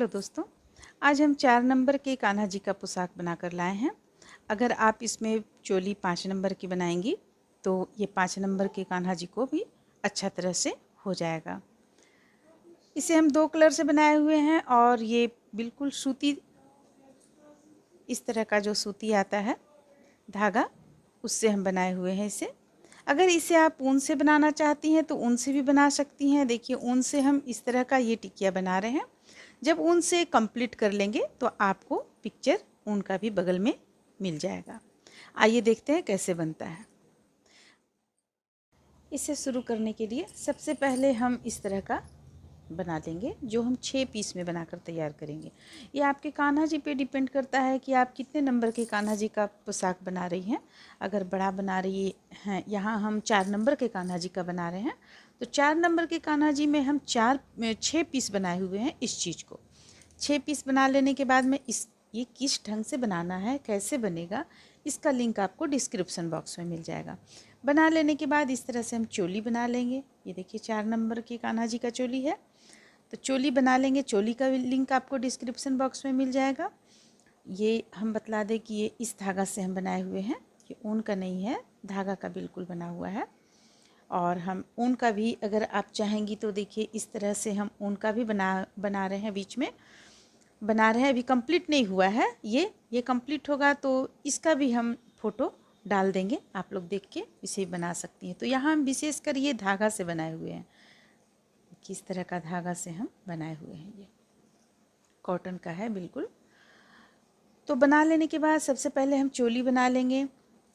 Hello दोस्तों, आज हम 4 नंबर के कान्हा जी का पोशाक बनाकर लाए हैं। अगर आप इसमें चोली 5 नंबर की बनाएंगी तो ये 5 नंबर के कान्हा जी को भी अच्छा तरह से हो जाएगा। इसे हम 2 कलर से बनाए हुए हैं और ये बिल्कुल सूती, इस तरह का जो सूती आता है धागा, उससे हम बनाए हुए हैं इसे। अगर इसे आप ऊन से बनाना चाहती हैं तो ऊन से भी बना सकती हैं। देखिए, ऊन से हम इस तरह का ये टिकिया बना रहे हैं। जब ऊन से कंप्लीट कर लेंगे तो आपको पिक्चर ऊन का भी बगल में मिल जाएगा। आइए देखते हैं कैसे बनता है। इसे शुरू करने के लिए सबसे पहले हम इस तरह का बना लेंगे, जो हम 6 पीस में बनाकर तैयार करेंगे। ये आपके कान्हा जी पे डिपेंड करता है कि आप कितने नंबर के कान्हा जी का पोशाक बना रही हैं। अगर बड़ा बना रही हैं, यहाँ हम 4 नंबर के कान्हा जी का बना रहे हैं, तो 4 नंबर के कान्हा जी में हम 6 पीस बनाए हुए हैं। इस चीज़ को 6 पीस बना लेने के बाद में ये किस ढंग से बनाना है, कैसे बनेगा, इसका लिंक आपको डिस्क्रिप्शन बॉक्स में मिल जाएगा। बना लेने के बाद इस तरह से हम चोली बना लेंगे। ये देखिए 4 नंबर की कान्हा जी का चोली है, तो चोली बना लेंगे। चोली का लिंक आपको डिस्क्रिप्शन बॉक्स में मिल जाएगा। ये हम बतला दें कि ये इस धागा से हम बनाए हुए हैं, ये ऊन का नहीं है, धागा का बिल्कुल बना हुआ है। और हम ऊन का भी अगर आप चाहेंगी तो देखिए इस तरह से हम ऊन का भी बना रहे हैं, बीच में बना रहे हैं। अभी कंप्लीट नहीं हुआ है, ये कंप्लीट होगा तो इसका भी हम फोटो डाल देंगे, आप लोग देख के इसे बना सकती हैं। तो यहाँ हम विशेषकर ये धागा से बनाए हुए हैं, किस तरह का धागा से हम बनाए हुए हैं, ये कॉटन का है बिल्कुल। तो बना लेने के बाद सबसे पहले हम चोली बना लेंगे,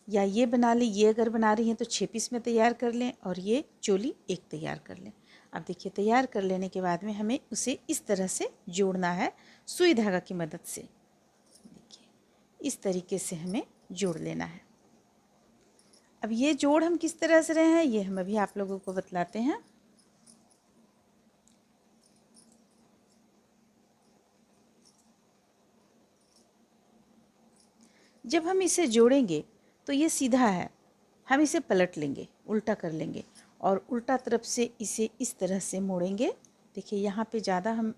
या ये बना लें। ये अगर बना रही हैं तो 6 पीस में तैयार कर लें, और ये चोली एक तैयार कर लें। अब देखिए, तैयार कर लेने के बाद में हमें उसे इस तरह से जोड़ना है, सुई धागा की मदद से। देखिए, इस तरीके से हमें जोड़ लेना है। अब ये जोड़ हम किस तरह से रहे हैं, ये हम अभी आप लोगों को बतलाते हैं। जब हम इसे जोड़ेंगे तो ये सीधा है, हम इसे पलट लेंगे, उल्टा कर लेंगे और उल्टा तरफ से इसे इस तरह से मोड़ेंगे। देखिए, यहाँ पे ज़्यादा हम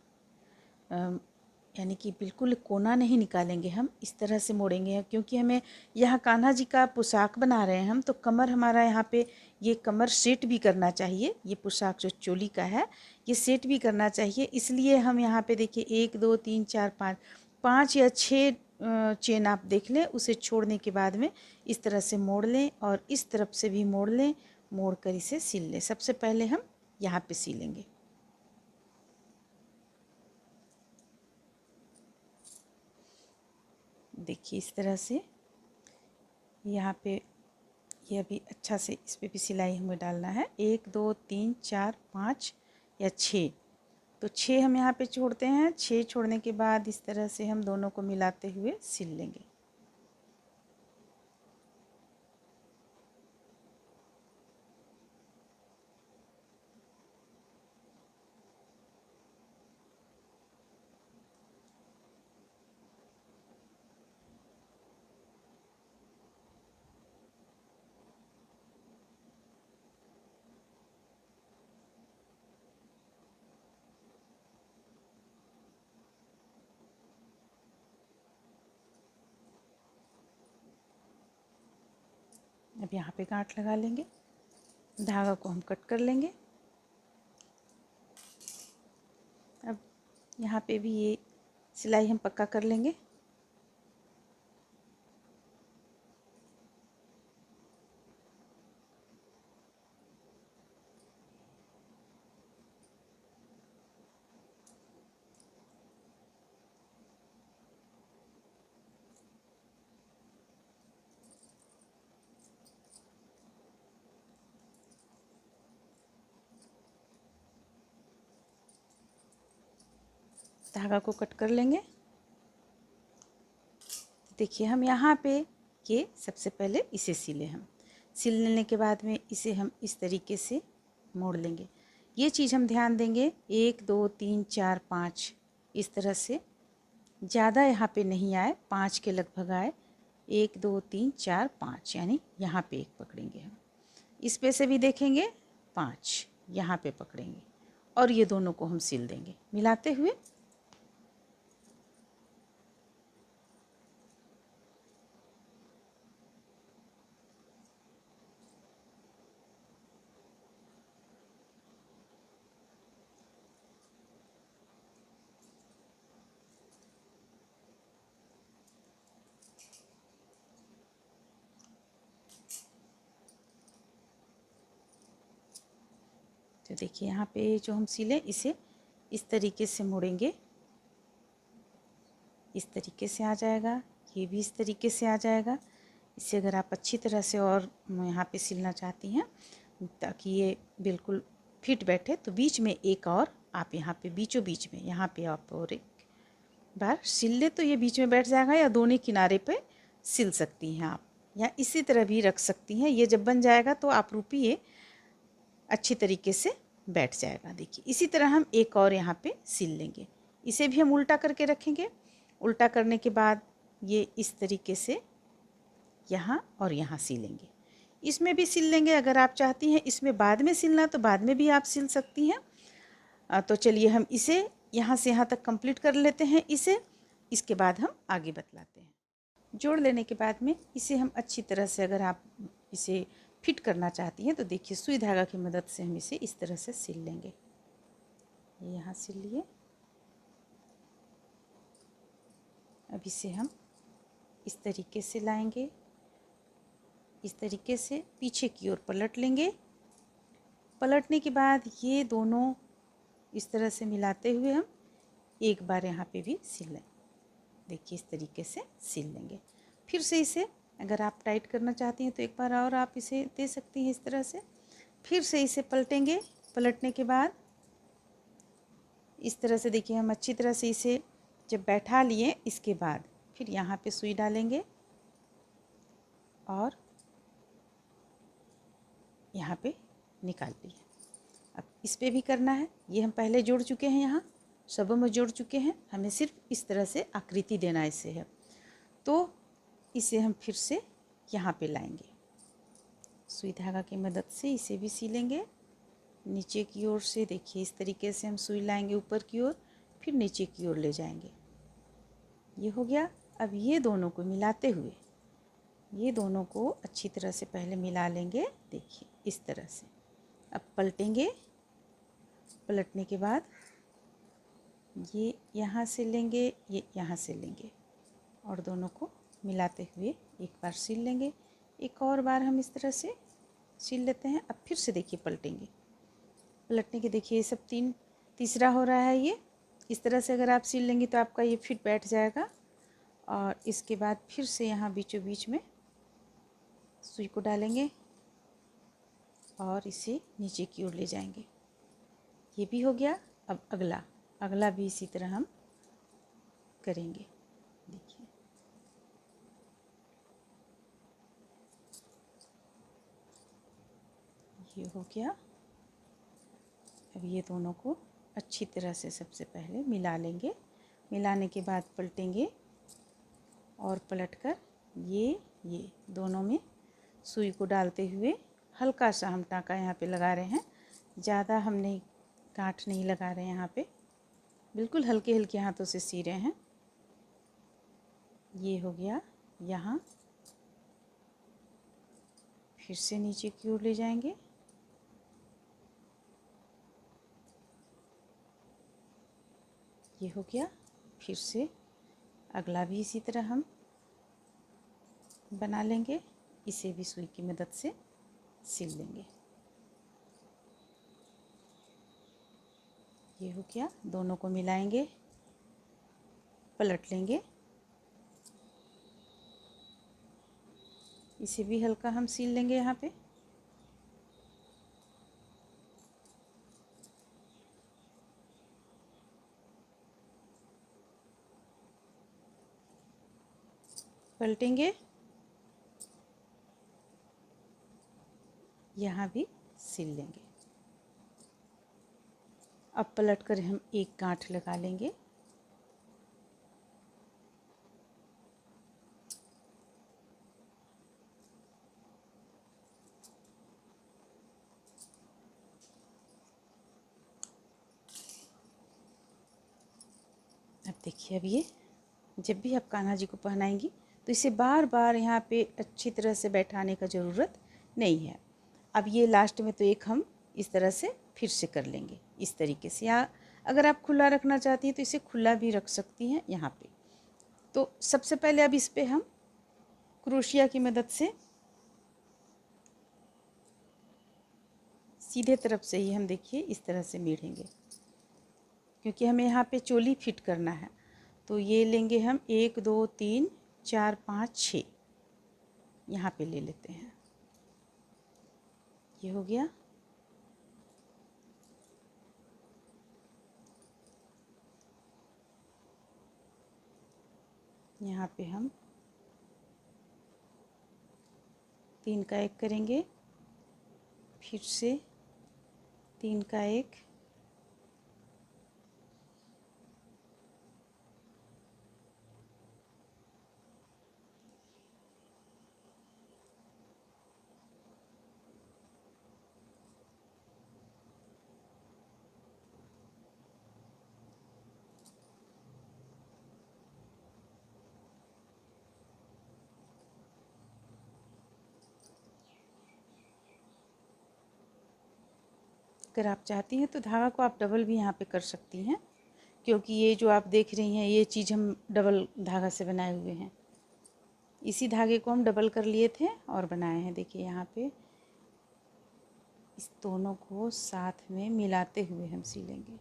यानी कि बिल्कुल कोना नहीं निकालेंगे, हम इस तरह से मोड़ेंगे, क्योंकि हमें यहाँ कान्हा जी का पोशाक बना रहे हैं हम, तो कमर हमारा यहाँ पे, ये कमर सेट भी करना चाहिए। ये पोशाक जो चोली का है ये सेट भी करना चाहिए, इसलिए हम यहाँ पे देखिए 1 2 3 4 5 5 या 6 चेन आप देख लें। उसे छोड़ने के बाद में इस तरह से मोड़ लें और इस तरफ से भी मोड़ लें, मोड़ कर इसे सिल लें। सबसे पहले हम यहाँ पे सिलेंगे। देखिए इस तरह से यहाँ पे, ये अभी अच्छा से इस पे भी सिलाई हमें डालना है। 1 2 3 4 5 या 6, तो 6 हम यहाँ पे छोड़ते हैं। 6 छोड़ने के बाद इस तरह से हम दोनों को मिलाते हुए सिल लेंगे। अब यहाँ पे गांठ लगा लेंगे, धागा को हम कट कर लेंगे। अब यहाँ पे भी ये सिलाई हम पक्का कर लेंगे। धागा को कट कर लेंगे। देखिए, हम यहाँ पे ये सबसे पहले इसे सिले, हम सिल लेने के बाद में इसे हम इस तरीके से मोड़ लेंगे। ये चीज़ हम ध्यान देंगे, 1 2 3 4 5 इस तरह से, ज़्यादा यहाँ पे नहीं आए, 5 के लगभग आए। 1 2 3 4 5, यानी यहाँ पे एक पकड़ेंगे हम, इस पे से भी देखेंगे 5 यहाँ पे पकड़ेंगे, और ये दोनों को हम सिल देंगे मिलाते हुए। तो देखिए यहाँ पे जो हम सिले इसे इस तरीके से मोड़ेंगे, इस तरीके से आ जाएगा, ये भी इस तरीके से आ जाएगा। इसे अगर आप अच्छी तरह से और यहाँ पे सिलना चाहती हैं ताकि ये बिल्कुल फिट बैठे, तो बीच में एक और आप यहाँ पे बीचों बीच में यहाँ पे आप और एक बार सिल ले तो ये बीच में बैठ जाएगा, या दोनों किनारे पे सिल सकती हैं आप, या इसी तरह भी रख सकती हैं। ये जब बन जाएगा तो आप रूपी ये अच्छी तरीके से बैठ जाएगा। देखिए इसी तरह हम एक और यहाँ पे सिल लेंगे। इसे भी हम उल्टा करके रखेंगे। उल्टा करने के बाद ये इस तरीके से यहाँ और यहाँ सिलेंगे। इसमें भी सिल लेंगे, अगर आप चाहती हैं इसमें बाद में सिलना तो बाद में भी आप सिल सकती हैं। तो चलिए हम इसे यहाँ से यहाँ तक कंप्लीट कर लेते हैं इसे, इसके बाद हम आगे बतलाते हैं। जोड़ लेने के बाद में इसे हम अच्छी तरह से, अगर आप इसे फिट करना चाहती हैं तो देखिए सुई धागा की मदद से हम इसे इस तरह से सिल लेंगे। यहाँ सिल लिए। अब इसे हम इस तरीके से लाएंगे, इस तरीके से पीछे की ओर पलट लेंगे। पलटने के बाद ये दोनों इस तरह से मिलाते हुए हम एक बार यहाँ पे भी सिल लें। देखिए इस तरीके से सिल लेंगे। फिर से इसे अगर आप टाइट करना चाहती हैं तो एक बार और आप इसे दे सकती हैं इस तरह से। फिर से इसे पलटेंगे। पलटने के बाद इस तरह से देखिए हम अच्छी तरह से इसे जब बैठा लिए, इसके बाद फिर यहाँ पे सुई डालेंगे और यहाँ पे निकाल लिए। अब इस पे भी करना है। ये हम पहले जोड़ चुके हैं, यहाँ सबों में जोड़ चुके हैं, हमें सिर्फ इस तरह से आकृति देना इसे है। तो इसे हम फिर से यहाँ पे लाएंगे, सुई धागा की मदद से इसे भी सिलेंगे। नीचे की ओर से देखिए इस तरीके से हम सुई लाएंगे ऊपर की ओर, फिर नीचे की ओर ले जाएंगे। ये हो गया। अब ये दोनों को मिलाते हुए ये दोनों को अच्छी तरह से पहले मिला लेंगे। देखिए इस तरह से। अब पलटेंगे। पलटने के बाद ये यहाँ से लेंगे, ये यहाँ से लेंगे और दोनों को मिलाते हुए एक बार सिल लेंगे। एक और बार हम इस तरह से सिल लेते हैं। अब फिर से देखिए पलटेंगे। पलटने के देखिए ये सब तीसरा हो रहा है। ये इस तरह से अगर आप सिल लेंगी तो आपका ये फिट बैठ जाएगा। और इसके बाद फिर से यहाँ बीचों बीच में सुई को डालेंगे और इसे नीचे की ओर ले जाएंगे। ये भी हो गया। अब अगला भी इसी तरह हम करेंगे। देखिए ये हो गया। अब ये दोनों को अच्छी तरह से सबसे पहले मिला लेंगे। मिलाने के बाद पलटेंगे और पलटकर ये दोनों में सुई को डालते हुए हल्का सा हम टाँका यहाँ पे लगा रहे हैं। ज़्यादा हम नहीं गांठ नहीं लगा रहे हैं यहाँ पे, बिल्कुल हल्के हल्के हाथों से सी रहे हैं। ये हो गया। यहाँ फिर से नीचे की ओर ले जाएंगे। ये हो गया। फिर से अगला भी इसी तरह हम बना लेंगे। इसे भी सुई की मदद से सिल लेंगे। ये हो गया। दोनों को मिलाएंगे, पलट लेंगे। इसे भी हल्का हम सिल लेंगे। यहाँ पे पलटेंगे, यहाँ भी सिल लेंगे। अब पलट कर हम एक गांठ लगा लेंगे। अब देखिए, अब ये जब भी आप कान्हा जी को पहनाएंगी तो इसे बार बार यहाँ पे अच्छी तरह से बैठाने का ज़रूरत नहीं है। अब ये लास्ट में तो एक हम इस तरह से फिर से कर लेंगे इस तरीके से, या अगर आप खुला रखना चाहती हैं तो इसे खुला भी रख सकती हैं यहाँ पे। तो सबसे पहले अब इस पे हम क्रोशिया की मदद से सीधे तरफ से ही हम देखिए इस तरह से मेढ़ेंगे, क्योंकि हमें यहाँ पे चोली फिट करना है। तो ये लेंगे हम 1 2 3 4 5 6, यहाँ पे ले लेते हैं। ये हो गया। यहाँ पे हम 3 का 1 करेंगे, फिर से 3 का 1, अगर आप चाहती हैं तो धागा को आप डबल भी यहाँ पे कर सकती हैं, क्योंकि ये जो आप देख रही हैं ये चीज़ हम डबल धागा से बनाए हुए हैं। इसी धागे को हम डबल कर लिए थे और बनाए हैं। देखिए यहाँ पे इस दोनों को साथ में मिलाते हुए हम सिलेंगे।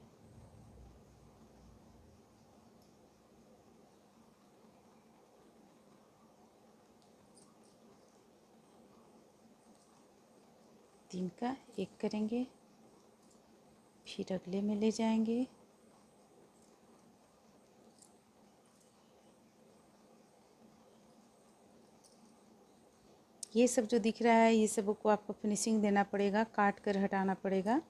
तीन का 1 करेंगे, फिर अगले में ले जाएंगे, ये सब जो दिख रहा है ये सब को आपको फिनिशिंग देना पड़ेगा, काट कर हटाना पड़ेगा।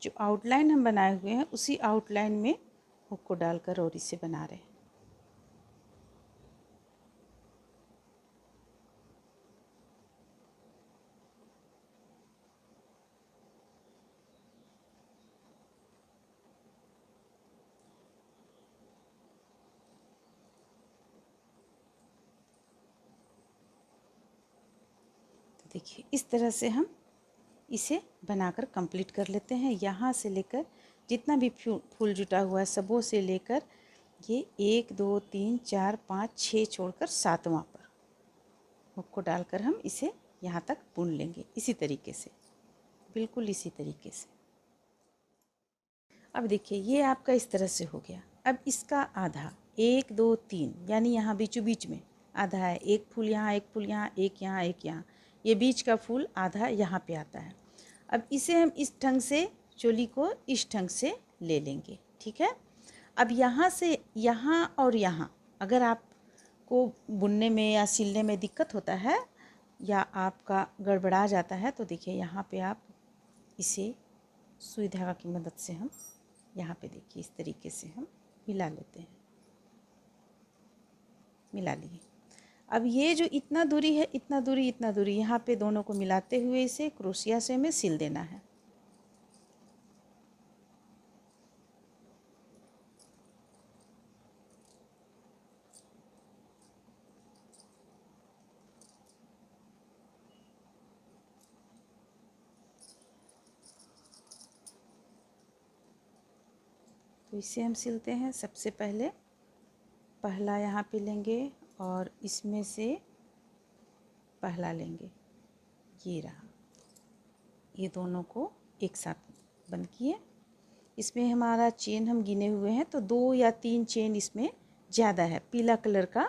जो आउटलाइन हम बनाए हुए हैं उसी आउटलाइन में हुक को डालकर और इसे बना रहे हैं। तो देखिए इस तरह से हम इसे बनाकर कंप्लीट कर लेते हैं। यहाँ से लेकर जितना भी फूल जुटा हुआ है सबों से लेकर ये 1 2 3 4 5 6 छोड़कर 7वां पर हुक को डालकर हम इसे यहाँ तक बुन लेंगे इसी तरीके से, बिल्कुल इसी तरीके से। अब देखिए ये आपका इस तरह से हो गया। अब इसका आधा 1 2 3 यानी यहाँ बीचों बीच में आधा है, एक फूल यहाँ, एक फूल यहाँ, एक यहाँ, एक यहाँ, ये बीच का फूल आधा यहाँ पे आता है। अब इसे हम इस ढंग से चोली को इस ढंग से ले लेंगे, ठीक है। अब यहाँ से यहाँ और यहाँ अगर आपको बुनने में या सिलने में दिक्कत होता है या आपका गड़बड़ा जाता है तो देखिए यहाँ पे आप इसे सुई धागा की मदद से हम यहाँ पे देखिए इस तरीके से हम मिला लेते हैं, मिला लिए। अब ये जो इतना दूरी है, इतना दूरी यहाँ पे दोनों को मिलाते हुए इसे क्रोशिया से हमें सिल देना है। तो इसे हम सिलते हैं। सबसे पहले पहला यहाँ पे लेंगे और इसमें से पहला लेंगे, ये रहा, ये दोनों को एक साथ बंद किए। इसमें हमारा चेन हम गिने हुए हैं तो 2 या 3 चेन इसमें ज़्यादा है, पीला कलर का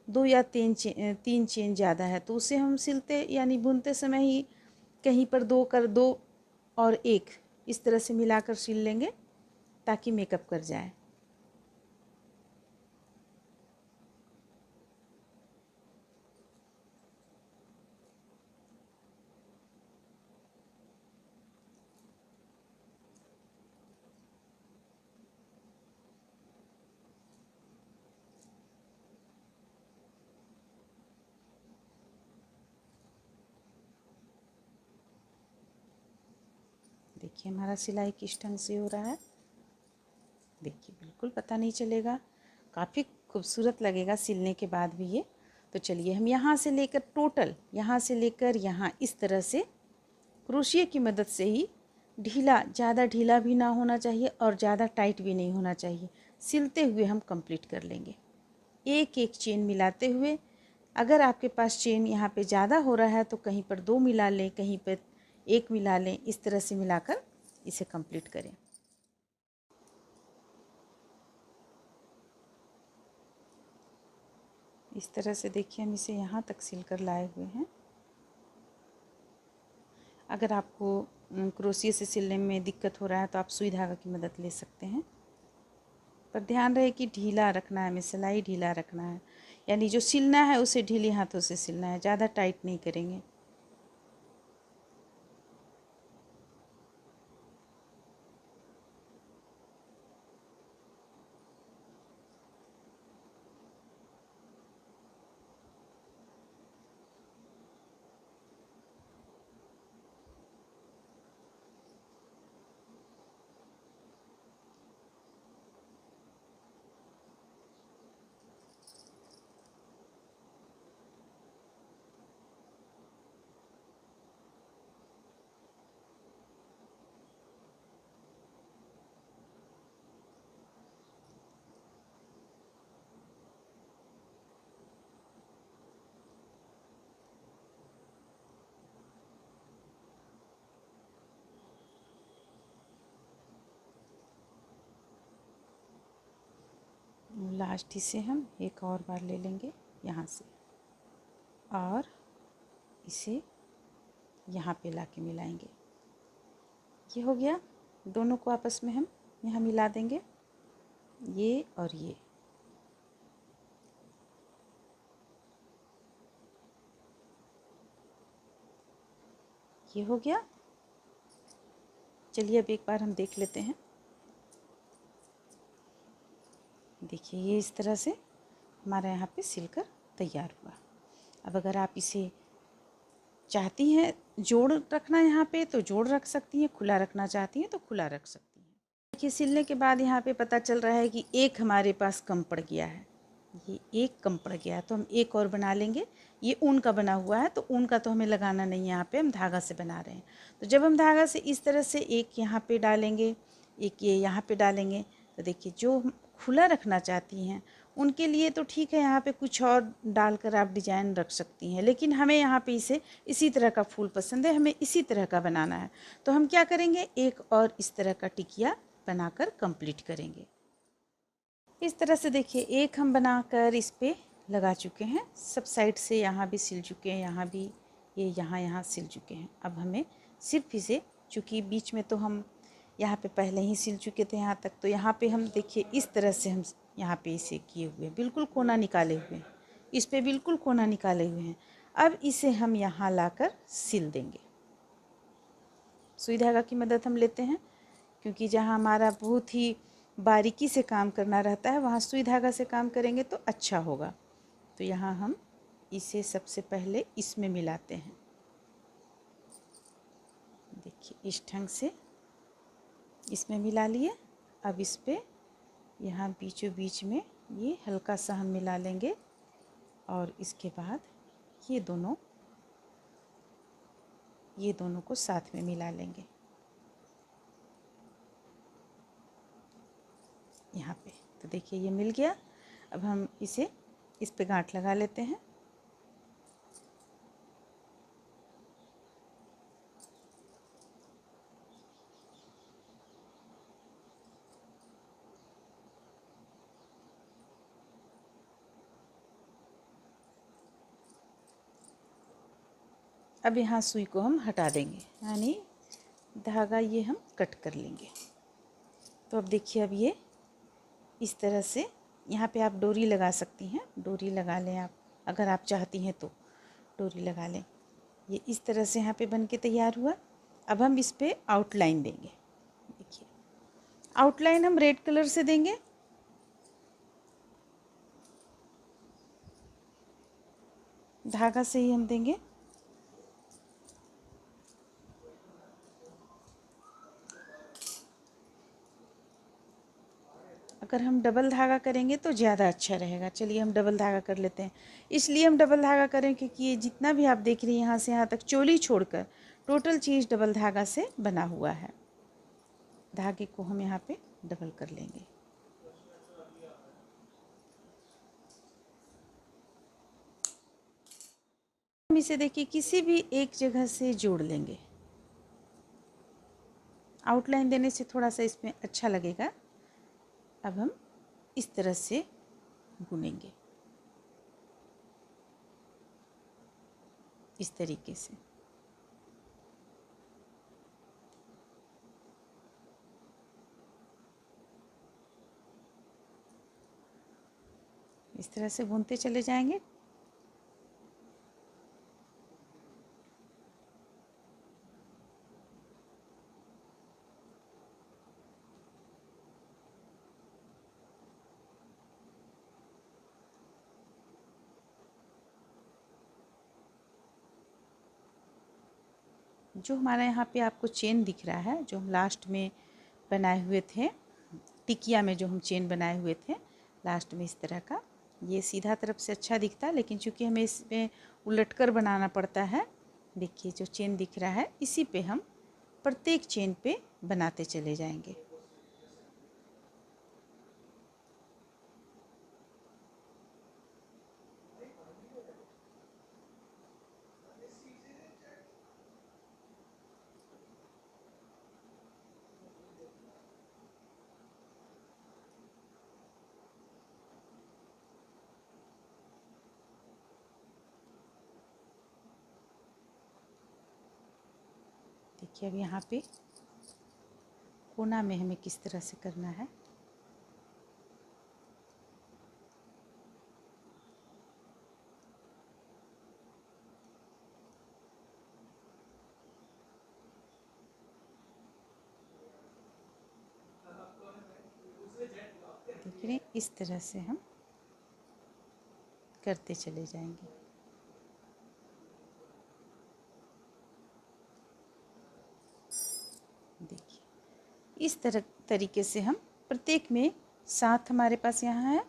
2 या 3 चेन ज़्यादा है, तो उसे हम सिलते यानी बुनते समय ही कहीं पर 2 कर 2 और 1 इस तरह से मिलाकर सिल लेंगे ताकि मेकअप कर जाए। देखिए हमारा सिलाई किस ढंग से हो रहा है, देखिए बिल्कुल पता नहीं चलेगा। काफ़ी खूबसूरत लगेगा सिलने के बाद भी ये। तो चलिए हम यहाँ से लेकर टोटल यहाँ से लेकर यहाँ इस तरह से क्रोशिया की मदद से ही ढीला, ज़्यादा ढीला भी ना होना चाहिए और ज़्यादा टाइट भी नहीं होना चाहिए, सिलते हुए हम कंप्लीट कर लेंगे। एक एक चेन मिलाते हुए, अगर आपके पास चेन यहाँ पे ज़्यादा हो रहा है तो कहीं पर 2 मिला लें, कहीं पर 1 मिला लें, इस तरह से मिलाकर इसे कंप्लीट करें। इस तरह से देखिए हम इसे यहाँ तक सिल कर लाए हुए हैं। अगर आपको क्रोशिया से सिलने में दिक्कत हो रहा है तो आप सुई धागा की मदद ले सकते हैं, पर ध्यान रहे कि ढीला रखना है, हमें सिलाई ढीला रखना है, यानी जो सिलना है उसे ढीले हाथों से सिलना है, ज़्यादा टाइट नहीं करेंगे। लास्ट इसे हम एक और बार ले लेंगे यहाँ से और इसे यहाँ पे लाके मिलाएंगे। ये हो गया, दोनों को आपस में हम यहाँ मिला देंगे, ये और ये हो गया। चलिए अब एक बार हम देख लेते हैं। देखिए ये इस तरह से हमारा यहाँ पे सिलकर तैयार हुआ। अब अगर आप इसे चाहती हैं जोड़ रखना यहाँ पे तो जोड़ रख सकती हैं, खुला रखना चाहती हैं तो खुला रख सकती हैं। देखिए सिलने के बाद यहाँ पे पता चल रहा है कि एक हमारे पास कम पड़ गया है, ये एक कम पड़ गया है, तो हम एक और बना लेंगे। ये ऊन का बना हुआ है तो ऊन का तो हमें लगाना नहीं है, यहाँ पे हम धागा से बना रहे हैं। तो जब हम धागा से इस तरह से एक यहाँ पे डालेंगे, एक ये यहाँ पे डालेंगे, तो देखिए जो खुला रखना चाहती हैं उनके लिए तो ठीक है, यहाँ पे कुछ और डालकर आप डिजाइन रख सकती हैं, लेकिन हमें यहाँ पे इसे इसी तरह का फूल पसंद है, हमें इसी तरह का बनाना है। तो हम क्या करेंगे, एक और इस तरह का टिकिया बनाकर कंप्लीट करेंगे। इस तरह से देखिए एक हम बनाकर इस पे लगा चुके हैं, सब साइड से यहाँ भी सिल चुके हैं, यहाँ भी ये यहाँ सिल चुके हैं। अब हमें सिर्फ इसे, चूँकि बीच में तो हम यहाँ पे पहले ही सिल चुके थे यहाँ तक, तो यहाँ पे हम देखिए इस तरह से हम यहाँ पे इसे किए हुए हैं, बिल्कुल कोना निकाले हुए हैं, इस पे बिल्कुल कोना निकाले हुए हैं। अब इसे हम यहाँ लाकर सिल देंगे। सुई धागा की मदद हम लेते हैं, क्योंकि जहाँ हमारा बहुत ही बारीकी से काम करना रहता है वहाँ सुई धागा से काम करेंगे तो अच्छा होगा। तो यहाँ हम इसे सबसे पहले इसमें मिलाते हैं। देखिए इस ढंग से इसमें मिला लिए। अब इस पे यहाँ बीचों बीच में ये हल्का सा हम मिला लेंगे और इसके बाद ये दोनों को साथ में मिला लेंगे यहाँ पे। तो देखिए ये मिल गया। अब हम इसे इस पे गांठ लगा लेते हैं। अब यहाँ सुई को हम हटा देंगे, यानी धागा ये हम कट कर लेंगे। तो अब देखिए अब ये इस तरह से यहाँ पे आप डोरी लगा सकती हैं, डोरी लगा लें आप, अगर आप चाहती हैं तो डोरी लगा लें। ये इस तरह से यहाँ पे बन के तैयार हुआ। अब हम इस पे आउटलाइन देंगे। देखिए आउटलाइन हम रेड कलर से देंगे। धागा से ही हम देंगे। अगर अगर हम डबल धागा करेंगे तो ज़्यादा अच्छा रहेगा। चलिए हम डबल धागा कर लेते हैं। इसलिए हम डबल धागा करें क्योंकि ये जितना भी आप देख रही हैं यहाँ से यहाँ तक चोली छोड़कर टोटल चीज़ डबल धागा से बना हुआ है। धागे को हम यहाँ पे डबल कर लेंगे। हम इसे देखिए किसी भी एक जगह से जोड़ लेंगे। आउटलाइन देने से थोड़ा सा इसमें अच्छा लगेगा। अब हम इस तरह से बुनेंगे, इस तरीके से। इस तरह से बुनते चले जाएंगे। जो हमारा यहाँ पे आपको चेन दिख रहा है, जो हम लास्ट में बनाए हुए थे, टिकिया में जो हम चेन बनाए हुए थे लास्ट में, इस तरह का, ये सीधा तरफ से अच्छा दिखता है, लेकिन चूंकि हमें इसमें उलटकर बनाना पड़ता है। देखिए जो चेन दिख रहा है, इसी पे हम प्रत्येक चेन पे बनाते चले जाएंगे। देखिए अब यहाँ पे कोना में हमें किस तरह से करना है। देख रहे हैं, इस तरह से हम करते चले जाएंगे। देखिए इस तरीके से हम प्रत्येक में 7 हमारे पास यहाँ है,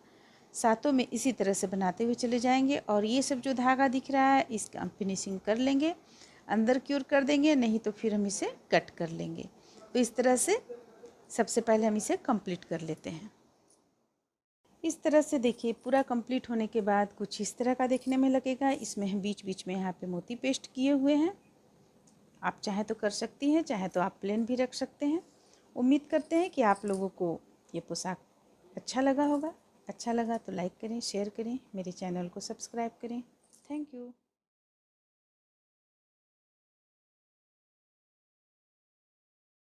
सातों में इसी तरह से बनाते हुए चले जाएंगे। और ये सब जो धागा दिख रहा है इसका हम फिनिशिंग कर लेंगे, अंदर की ओर कर देंगे, नहीं तो फिर हम इसे कट कर लेंगे। तो इस तरह से सबसे पहले हम इसे कंप्लीट कर लेते हैं। इस तरह से देखिए पूरा कंप्लीट होने के बाद कुछ इस तरह का देखने में लगेगा। इसमें हम बीच बीच में यहाँ पे मोती पेस्ट किए हुए हैं। आप चाहे तो कर सकती हैं, चाहे तो आप प्लेन भी रख सकते हैं। उम्मीद करते हैं कि आप लोगों को ये पोशाक अच्छा लगा होगा। अच्छा लगा तो लाइक करें, शेयर करें, मेरे चैनल को सब्सक्राइब करें। Thank you.